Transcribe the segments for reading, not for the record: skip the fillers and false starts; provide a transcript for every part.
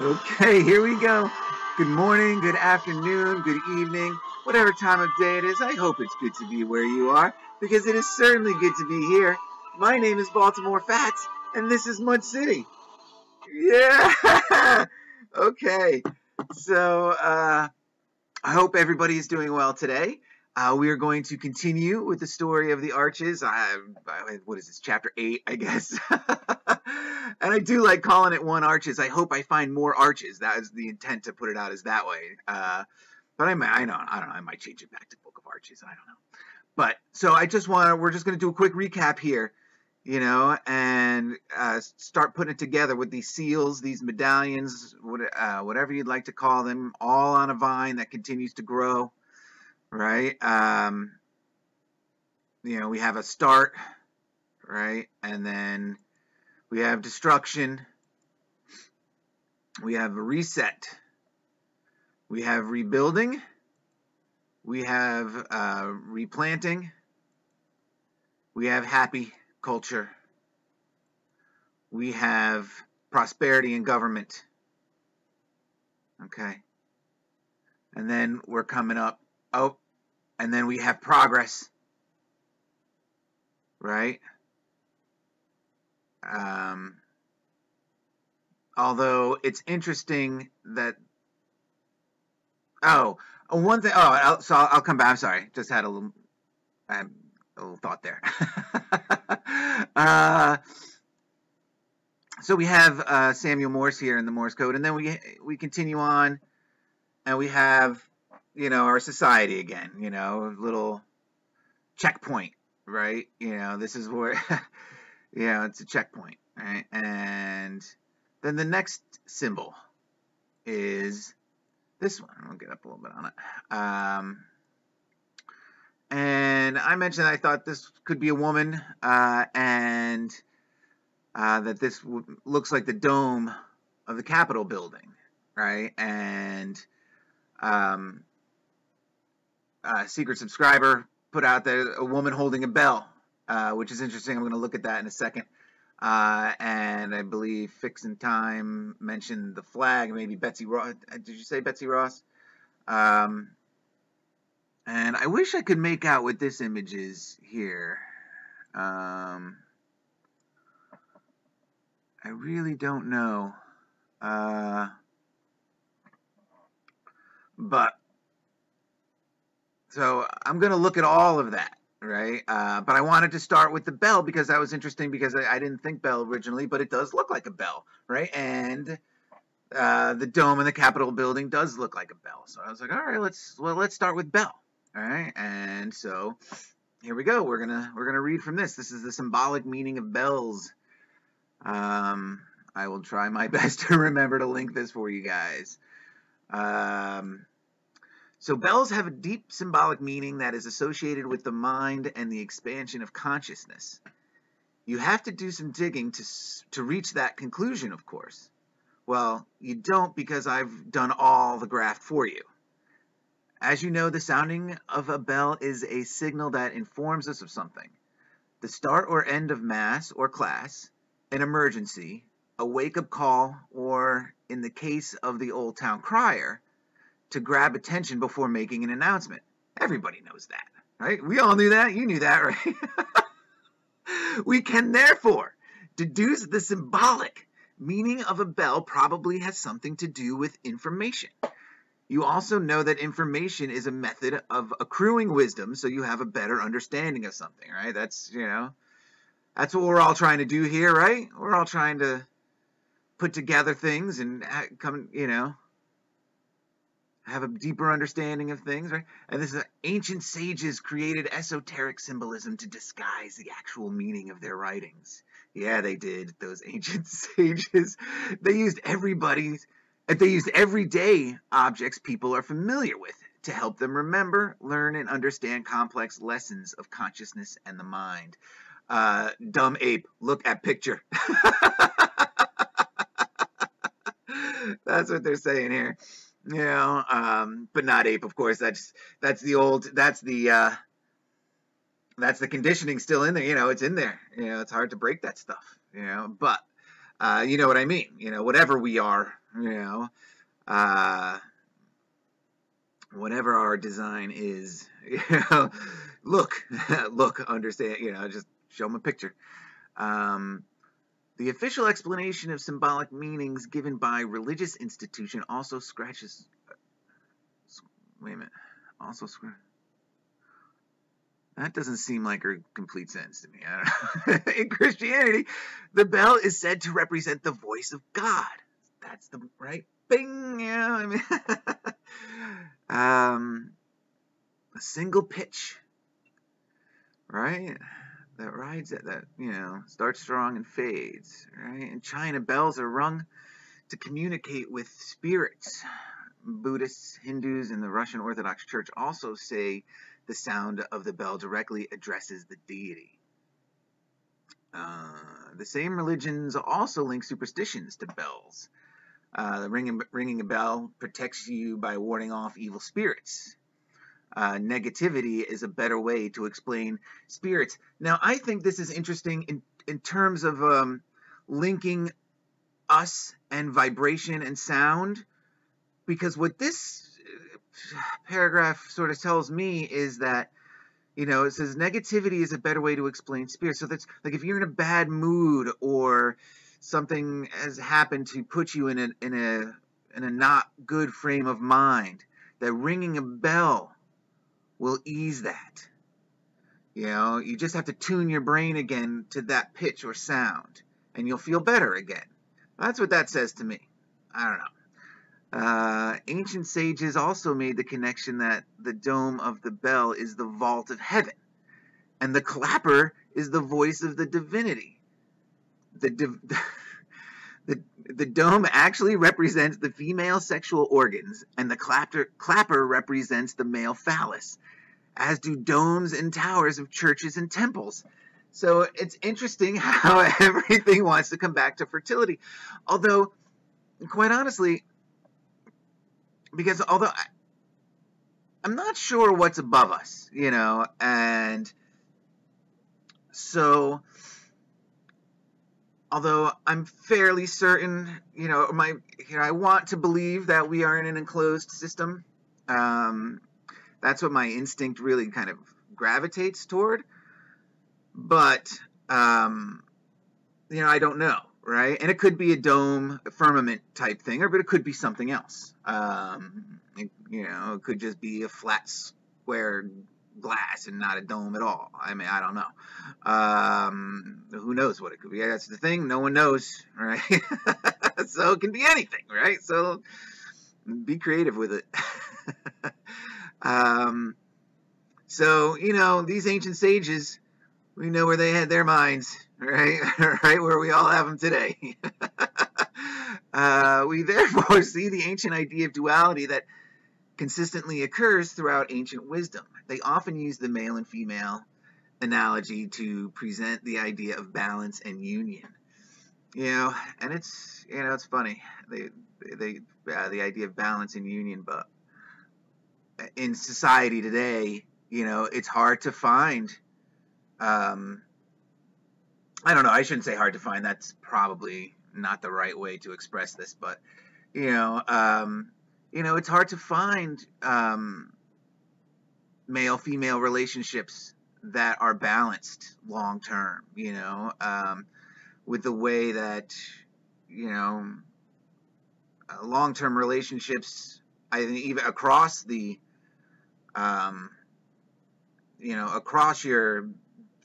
Okay, here we go. Good morning, good afternoon, good evening, whatever time of day it is. I hope it's good to be where you are, because it is certainly good to be here. My name is Baltimore Fats, and this is Mud City. Yeah! Okay, so I hope everybody is doing well today. We are going to continue with the story of the arches. What is this, chapter 8, I guess. And I do like calling it one arches. I hope I find more arches. That is the intent to put it out as that way. But I don't know. I might change it back to Book of Arches. I don't know. But so we're just going to do a quick recap here, and start putting it together with these seals, these medallions, whatever you'd like to call them, all on a vine that continues to grow, right? We have a start, right? And then we have destruction. We have a reset. We have rebuilding. We have replanting. We have happy culture. We have prosperity in government. Okay. And then we're coming up. Oh, and then we have progress. Right? Although it's interesting that one thing. I'll come back. I'm sorry. Just had a little thought there. So we have Samuel Morse here in the Morse code, and then we continue on, and we have our society again. Little checkpoint, right? This is where it's a checkpoint, right? And then the next symbol is this one. I'll get up a little bit on it. And I mentioned I thought this could be a woman, and that this looks like the dome of the Capitol building, right? And secret subscriber put out there a woman holding a bell, which is interesting. I'm going to look at that in a second. And I believe Fix and Time mentioned the flag, maybe Betsy Ross. Did you say Betsy Ross? And I wish I could make out what this image is here. I really don't know. But so I'm going to look at all of that. Right, but I wanted to start with the bell because that was interesting, because I didn't think bell originally, but it does look like a bell, right? And the dome in the Capitol building does look like a bell. So I was like, all right, let's start with bell. All right, and so here we go. We're gonna read from this. This is the symbolic meaning of bells. I will try my best to remember to link this for you guys. So bells have a deep symbolic meaning that is associated with the mind and the expansion of consciousness. You have to do some digging to reach that conclusion, of course. Well, you don't, because I've done all the graft for you. As you know, the sounding of a bell is a signal that informs us of something. The start or end of mass or class, an emergency, a wake-up call, or, in the case of the old town crier, to grab attention before making an announcement. Everybody knows that, right? We all knew that. You knew that, right? We can therefore deduce the symbolic meaning of a bell probably has something to do with information. You also know that information is a method of accruing wisdom, so you have a better understanding of something, right? That's what we're all trying to do here, right? We're all trying to put together things and come, have a deeper understanding of things, right? And this is ancient sages created esoteric symbolism to disguise the actual meaning of their writings. Yeah, they did. Those ancient sages. They used everyday objects people are familiar with to help them remember, learn, and understand complex lessons of consciousness and the mind. Dumb ape, look at picture. That's what they're saying here. But not ape, of course. That's the conditioning still in there. It's in there. It's hard to break that stuff. But you know what I mean. Whatever we are, you know, uh, whatever our design is, you know, look, look, understand, you know, just show them a picture. The official explanation of symbolic meanings given by religious institution also scratches. Wait a minute. Also scratch. That doesn't seem like a complete sentence to me. I don't know. In Christianity, the bell is said to represent the voice of God. That's the right. Bing. Yeah. I mean, a single pitch, right? That rides that you know starts strong and fades, right? In China, bells are rung to communicate with spirits. Buddhists, Hindus, and the Russian Orthodox Church also say the sound of the bell directly addresses the deity. The same religions also link superstitions to bells. Ringing a bell protects you by warding off evil spirits. Negativity is a better way to explain spirits. Now, I think this is interesting in terms of linking us and vibration and sound, because what this paragraph sort of tells me is that, you know, it says negativity is a better way to explain spirits. So that's like if you're in a bad mood or something has happened to put you in a not good frame of mind, that ringing a bell will ease that. You know, you just have to tune your brain again to that pitch or sound, and you'll feel better again. That's what that says to me. I don't know. Ancient sages also made the connection that the dome of the bell is the vault of heaven, and the clapper is the voice of the divinity. The dome actually represents the female sexual organs, and the clapper represents the male phallus, as do domes and towers of churches and temples. So it's interesting how everything wants to come back to fertility. Although, quite honestly, because although I'm not sure what's above us, you know, and so although I'm fairly certain, you know, I want to believe that we are in an enclosed system. That's what my instinct really kind of gravitates toward. But, you know, I don't know, right? And it could be a dome, a firmament type thing, but it could be something else. You know, it could just be a flat square glass and not a dome at all. I mean, I don't know. Who knows what it could be? That's the thing. No one knows, right? So it can be anything, right? So be creative with it. So, you know, these ancient sages, we know where they had their minds, right? Right where we all have them today. We therefore see the ancient idea of duality that consistently occurs throughout ancient wisdom. They often use the male and female analogy to present the idea of balance and union. You know, and it's, you know, it's funny. The idea of balance and union, but in society today, you know, it's hard to find. I don't know. I shouldn't say hard to find. That's probably not the right way to express this, but you know, it's hard to find male-female relationships that are balanced long term. You know, with the way that, you know, long-term relationships, I think even across the, you know, across your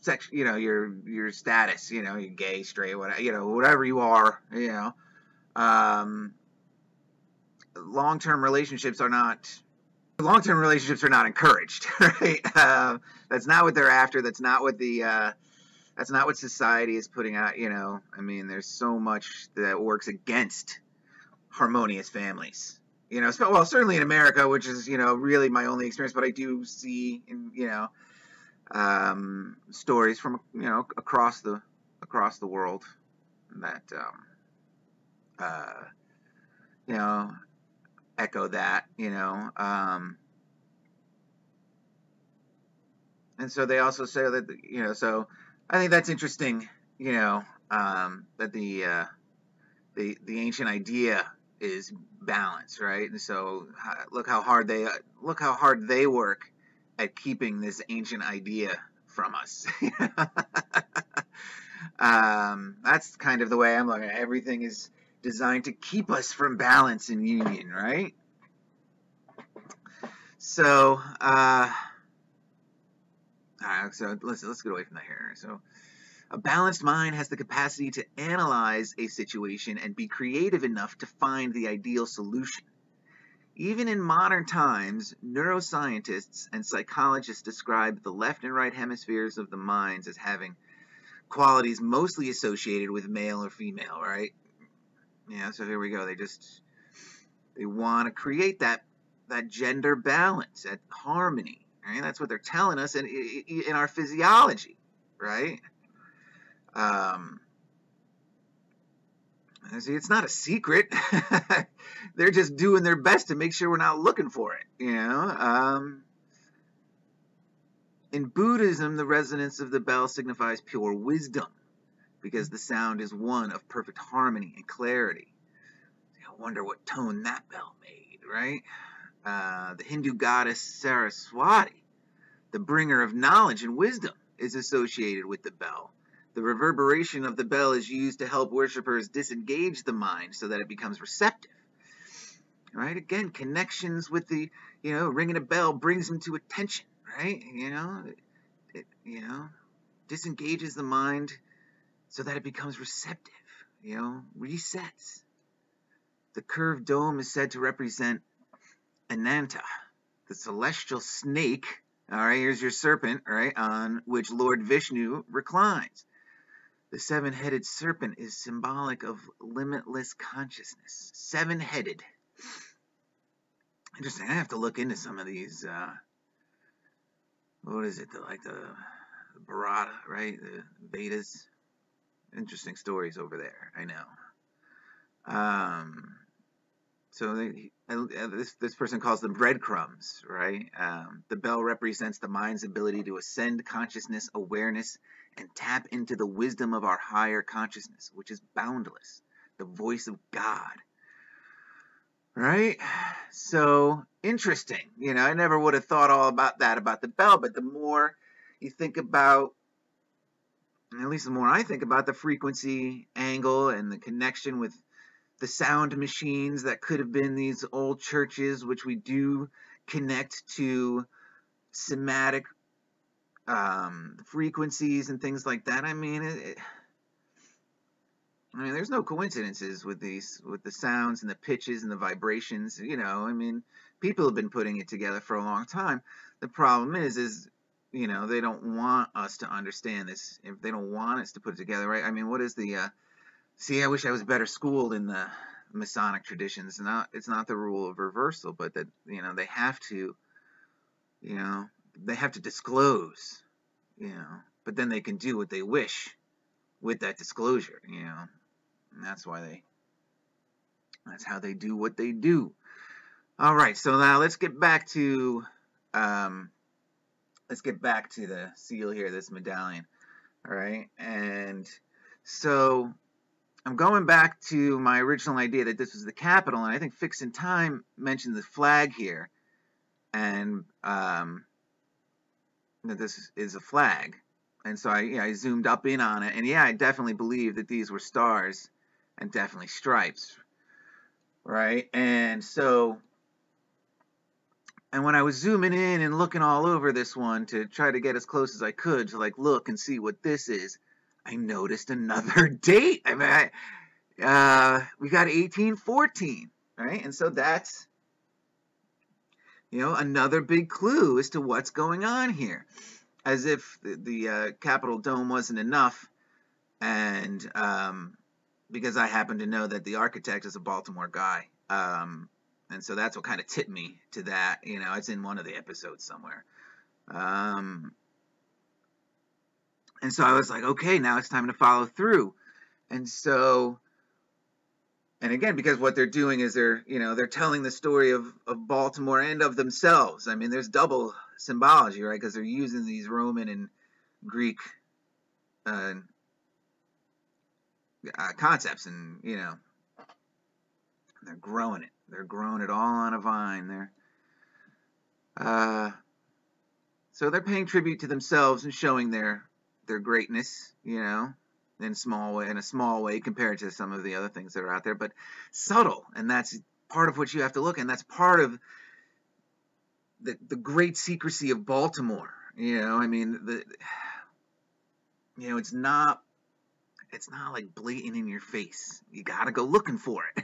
sex, you know, your status, you know, you're gay, straight, whatever, you know, whatever you are, you know, long-term relationships are not encouraged, right? That's not what they're after. That's not what society is putting out, you know. I mean, there's so much that works against harmonious families, you know. Well, certainly in America, which is, you know, really my only experience, but I do see, you know, stories from, you know, across the world that you know, echo that, you know, and so they also say that, you know, so I think that's interesting, you know, that the ancient idea is balance, right? And so look how hard they work at keeping this ancient idea from us. That's kind of the way I'm looking at it. Everything is designed to keep us from balance and union, right? So, all right, so let's get away from that here. So, a balanced mind has the capacity to analyze a situation and be creative enough to find the ideal solution. Even in modern times, neuroscientists and psychologists describe the left and right hemispheres of the minds as having qualities mostly associated with male or female, right? Yeah, so here we go. They want to create that gender balance, that harmony, right? That's what they're telling us in our physiology, right? See, it's not a secret. They're just doing their best to make sure we're not looking for it, you know? In Buddhism, the resonance of the bell signifies pure wisdom because the sound is one of perfect harmony and clarity. I wonder what tone that bell made, right? The Hindu goddess Saraswati, the bringer of knowledge and wisdom, is associated with the bell. The reverberation of the bell is used to help worshippers disengage the mind so that it becomes receptive. Right? Again, connections with the, ringing a bell brings them to attention, right? It disengages the mind so that it becomes receptive, resets. The curved dome is said to represent Ananta, the celestial snake. All right, here's your serpent, right, on which Lord Vishnu reclines. The seven-headed serpent is symbolic of limitless consciousness. Seven-headed. Interesting. I have to look into some of these. What is it? The Bharata, right? The Vedas. Interesting stories over there. I know. So this person calls them breadcrumbs, right? The bell represents the mind's ability to ascend consciousness, awareness, and tap into the wisdom of our higher consciousness, which is boundless, the voice of God. Right? So, interesting. I never would have thought all about that, about the bell, but the more you think about, at least the more I think about the frequency angle and the connection with the sound machines that could have been these old churches, which we do connect to somatic frequencies and things like that. I mean, there's no coincidences with the sounds and the pitches and the vibrations. People have been putting it together for a long time. The problem is they don't want us to understand this. If they don't want us to put it together, right? What is the see, I wish I was better schooled in the Masonic traditions. It's not the rule of reversal, but that they have to, they have to disclose, but then they can do what they wish with that disclosure, and that's how they do what they do. All right, so now let's get back to the seal here, this medallion. All right, and so I'm going back to my original idea that this was the capital, and I think Fix in Time mentioned the flag here, and that this is a flag. And so I zoomed up in on it, and I definitely believe that these were stars and definitely stripes, right? And so, and when I was zooming in and looking all over this one to try to get as close as I could to look and see what this is, I noticed another date. We got 1814, right? And so that's, another big clue as to what's going on here. As if the Capitol Dome wasn't enough, and because I happen to know that the architect is a Baltimore guy, and so that's what kind of tipped me to that. It's in one of the episodes somewhere. And so I was like, okay, now it's time to follow through. And so, and again, because what they're doing is they're telling the story of Baltimore and of themselves. There's double symbology, right? Because they're using these Roman and Greek concepts, and they're growing it. They're growing it all on a vine. So they're paying tribute to themselves and showing their greatness, in a small way compared to some of the other things that are out there, but subtle, and that's part of what you have to look at. And that's part of the great secrecy of Baltimore. I mean, it's not like blatant in your face. You got to go looking for it.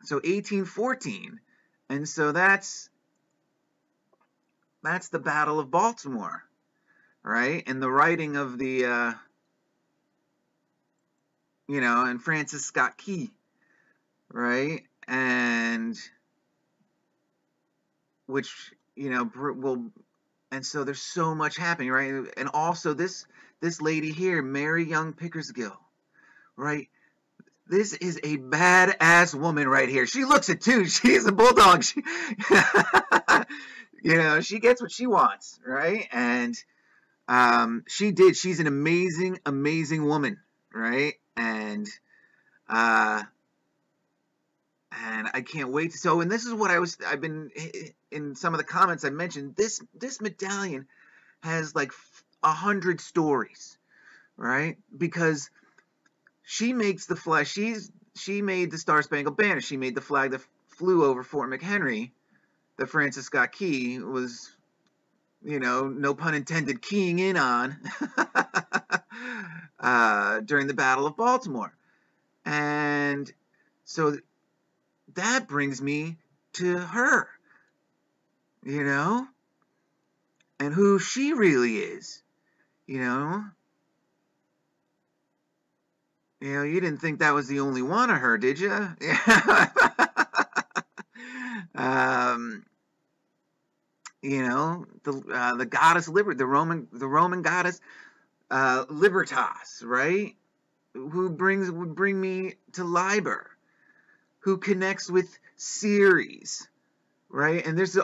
So 1814, and so that's the Battle of Baltimore, right? And the writing of the, and Francis Scott Key, right? And which, will, and so there's so much happening, right? And also this lady here, Mary Young Pickersgill, right? This is a badass woman right here. She looks it too. She's a bulldog. She, she gets what she wants, right? And she did. She's an amazing, amazing woman, right? And I can't wait. So, and this is what I've been in some of the comments I mentioned. This medallion has like 100 stories, right? Because she makes the flag. She made the Star Spangled Banner. She made the flag that flew over Fort McHenry, that Francis Scott Key was, no pun intended, keying in on during the Battle of Baltimore. And so that brings me to her, and who she really is, you didn't think that was the only one of her, did you? The goddess Liberty, the Roman goddess Libertas, right? Who would bring me to Liber, who connects with Ceres, right? And there's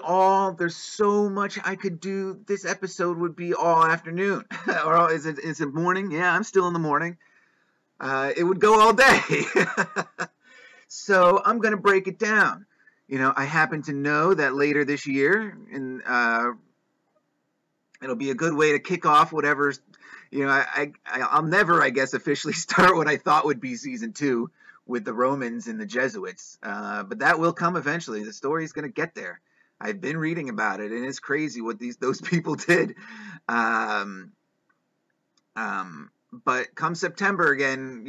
so much I could do. This episode would be all afternoon, or is it morning? Yeah, I'm still in the morning. It would go all day. So I'm going to break it down. I happen to know that later this year, and it'll be a good way to kick off whatever's, I'll never, I guess, officially start what I thought would be season 2 with the Romans and the Jesuits. But that will come eventually. The story's going to get there. I've been reading about it, and it's crazy what those people did. But come September again,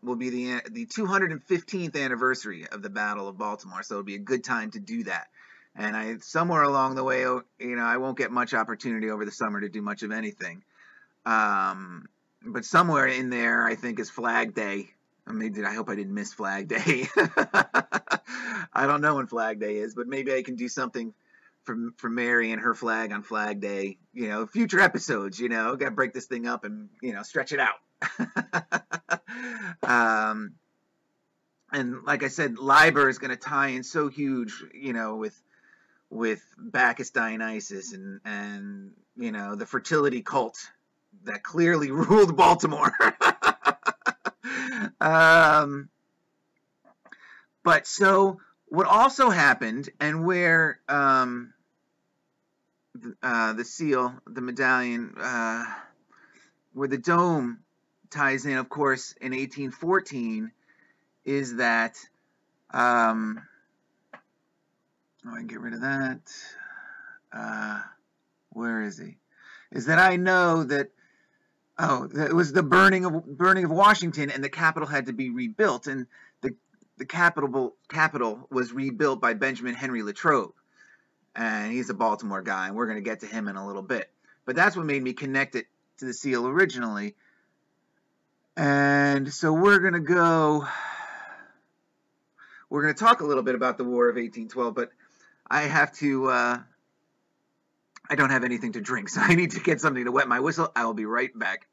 will be the 215th anniversary of the Battle of Baltimore. So it'll be a good time to do that. And somewhere along the way, I won't get much opportunity over the summer to do much of anything. But somewhere in there, I think, is Flag Day. I hope I didn't miss Flag Day. I don't know when Flag Day is, but maybe I can do something for Mary and her flag on Flag Day, future episodes, got to break this thing up and, stretch it out. And like I said, Liber is going to tie in so huge, with Bacchus Dionysus and the fertility cult that clearly ruled Baltimore. But so what also happened, and where the seal, the medallion, where the dome ties in, of course, in 1814, is that, I can get rid of that. Where is he? Is that I know that, it was the burning of Washington, and the Capitol had to be rebuilt, and the Capitol was rebuilt by Benjamin Henry Latrobe. And he's a Baltimore guy, and we're going to get to him in a little bit. But that's what made me connect it to the seal originally. And so we're going to talk a little bit about the War of 1812, but I have to, I don't have anything to drink, so I need to get something to wet my whistle. I will be right back.